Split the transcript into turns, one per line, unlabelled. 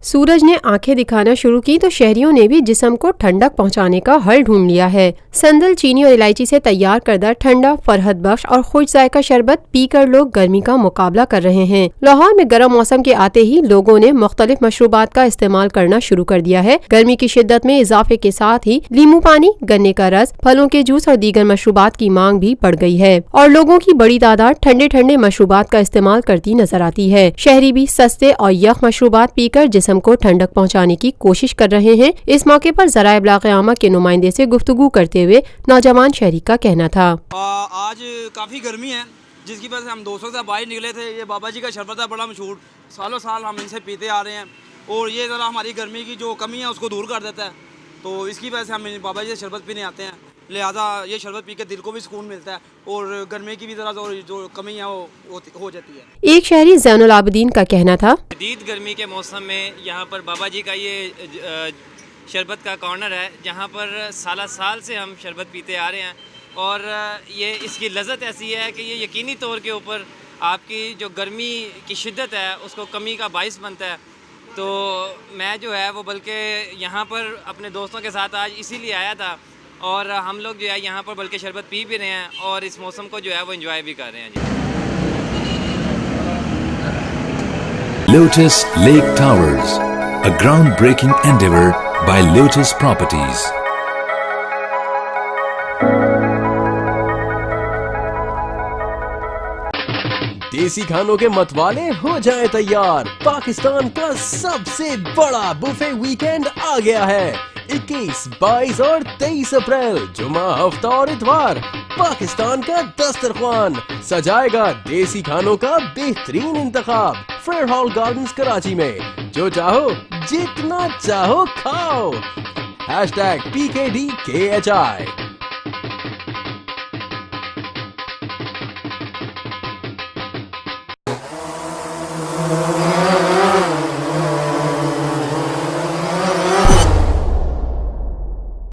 सूरज ने आंखें दिखाना शुरू की तो शहरियों ने भी जिस्म को ठंडक पहुंचाने का हल ढूंढ लिया है। संदल, चीनी और इलायची से तैयार करदा ठंडा, फरहत बख्श और खुश जायका शरबत पीकर लोग गर्मी का मुकाबला कर रहे हैं। लाहौर में गर्म मौसम के आते ही लोगों ने मुख्तलिफ मशरूबात का इस्तेमाल करना शुरू कर दिया है। गर्मी की शिद्दत में इजाफे के साथ ही लीमू पानी, गन्ने का रस, फलों के जूस और दीगर मशरूबात की मांग भी बढ़ गई है और लोगों की बड़ी तादाद ठंडे ठंडे मशरूबात का इस्तेमाल करती नजर आती है। शहरी भी सस्ते और यख मशरूबात पीकर जिस्म को ठंडक पहुंचाने की कोशिश कर रहे हैं। इस मौके पर ज़राए इब्लाग़ आमा के नुमाइंदे से गुफ्तगू करते हुए नौजवान शहरी का कहना था,
आज काफ़ी गर्मी है जिसकी वजह से हम दोस्तों से बाहर निकले थे। ये बाबा जी का शरबत है, बड़ा मशहूर, सालों साल हम इनसे पीते आ रहे हैं और ये ज़रा हमारी गर्मी की जो कमी है उसको दूर कर देता है। तो इसकी वजह से हम बाबा जी से शरबत पीने आते हैं, लिहाजा ये शरबत पी के दिल को भी सुकून मिलता है और गर्मी की भी ज़रा जो कमी है वो हो जाती है।
एक शहरी ज़ैनुल आबिदीन का कहना था,
शदीद गर्मी के मौसम में यहाँ पर बाबा जी का ये शरबत का कॉर्नर है जहाँ पर साल से हम शरबत पीते आ रहे हैं और ये इसकी लज़्ज़त ऐसी है कि ये यकीनी तौर के ऊपर आपकी जो गर्मी की शिद्दत है उसको कमी का बाइस बनता है। तो मैं जो है वो बल्कि यहाँ पर अपने दोस्तों के साथ आज इसीलिए आया था और हम लोग जो है यहाँ पर बल्कि शरबत पी भी रहे हैं और इस मौसम को जो है वो एंजॉय भी कर रहे हैं जी।
Lotus Lake Towers, a groundbreaking endeavor by Lotus Properties.
देसी खानों के मतवाले हो जाए तैयार। पाकिस्तान का सबसे बड़ा बुफे वीकेंड आ गया है। 21, 22 और 23 अप्रैल जुमा, हफ्ता और इतवार पाकिस्तान का दस्तरख्वान सजाएगा देसी खानों का बेहतरीन इंतखाब फेयर हॉल गार्डन्स कराची में। जो चाहो जितना चाहो खाओ। #PKDKHI